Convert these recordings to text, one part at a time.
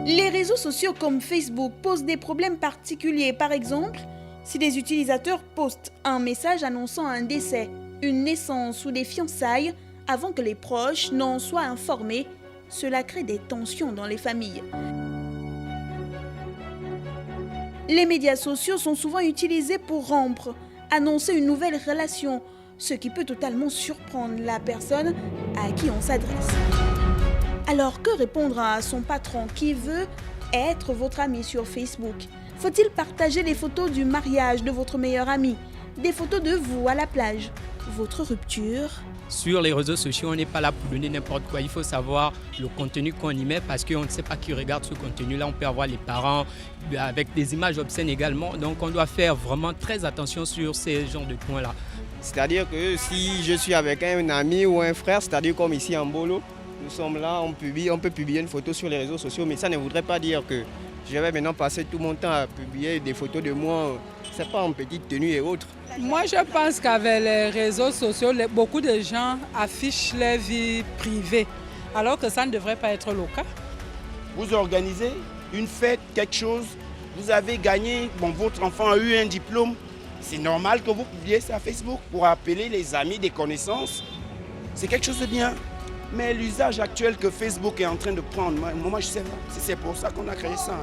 Les réseaux sociaux comme Facebook posent des problèmes particuliers. Par exemple, si des utilisateurs postent un message annonçant un décès, une naissance ou des fiançailles avant que les proches n'en soient informés, cela crée des tensions dans les familles. Les médias sociaux sont souvent utilisés pour rompre, annoncer une nouvelle relation, ce qui peut totalement surprendre la personne à qui on s'adresse. Alors que répondre à son patron qui veut être votre ami sur Facebook? Faut-il partager les photos du mariage de votre meilleur ami, des photos de vous à la plage, votre rupture? Sur les réseaux sociaux, on n'est pas là pour donner n'importe quoi. Il faut savoir le contenu qu'on y met parce qu'on ne sait pas qui regarde ce contenu-là. On peut avoir les parents avec des images obscènes également. Donc on doit faire vraiment très attention sur ces genres de points-là. C'est-à-dire que si je suis avec un ami ou un frère, c'est-à-dire comme ici en Bolo, nous sommes là, on peut publier une photo sur les réseaux sociaux, mais ça ne voudrait pas dire que je vais maintenant passer tout mon temps à publier des photos de moi, c'est pas en petite tenue et autres. Moi, je pense qu'avec les réseaux sociaux, beaucoup de gens affichent leur vie privée, alors que ça ne devrait pas être le cas. Vous organisez une fête, quelque chose, vous avez gagné, votre enfant a eu un diplôme, c'est normal que vous publiez ça à Facebook pour appeler les amis, des connaissances. C'est quelque chose de bien. Mais l'usage actuel que Facebook est en train de prendre, moi je sais pas, c'est pour ça qu'on a créé ça.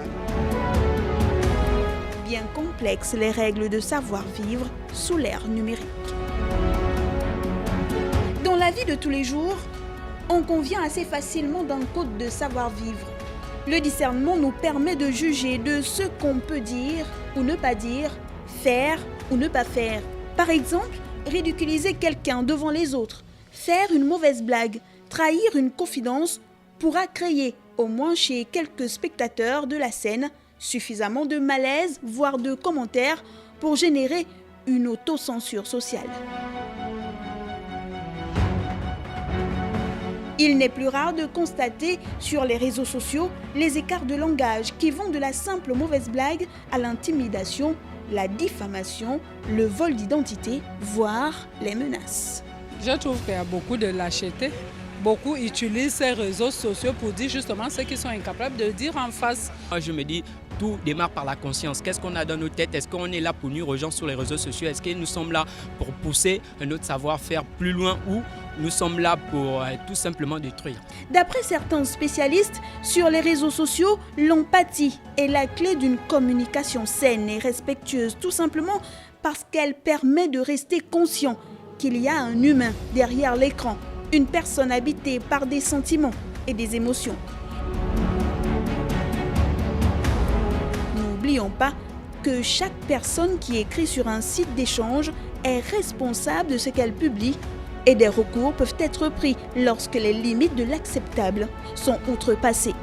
Bien complexes les règles de savoir-vivre sous l'ère numérique. Dans la vie de tous les jours, on convient assez facilement d'un code de savoir-vivre. Le discernement nous permet de juger de ce qu'on peut dire ou ne pas dire, faire ou ne pas faire. Par exemple, ridiculiser quelqu'un devant les autres, faire une mauvaise blague, trahir une confidence pourra créer, au moins chez quelques spectateurs de la scène, suffisamment de malaise, voire de commentaires, pour générer une autocensure sociale. Il n'est plus rare de constater sur les réseaux sociaux les écarts de langage qui vont de la simple mauvaise blague à l'intimidation, la diffamation, le vol d'identité, voire les menaces. Je trouve qu'il y a beaucoup de lâcheté. Beaucoup utilisent ces réseaux sociaux pour dire justement ce qu'ils sont incapables de dire en face. Moi, je me dis, tout démarre par la conscience. Qu'est-ce qu'on a dans nos têtes? Est-ce qu'on est là pour nuire aux gens sur les réseaux sociaux? Est-ce que nous sommes là pour pousser notre savoir-faire plus loin ou nous sommes là pour tout simplement détruire? D'après certains spécialistes, sur les réseaux sociaux, l'empathie est la clé d'une communication saine et respectueuse, tout simplement parce qu'elle permet de rester conscient qu'il y a un humain derrière l'écran, une personne habitée par des sentiments et des émotions. N'oublions pas que chaque personne qui écrit sur un site d'échange est responsable de ce qu'elle publie et des recours peuvent être pris lorsque les limites de l'acceptable sont outrepassées.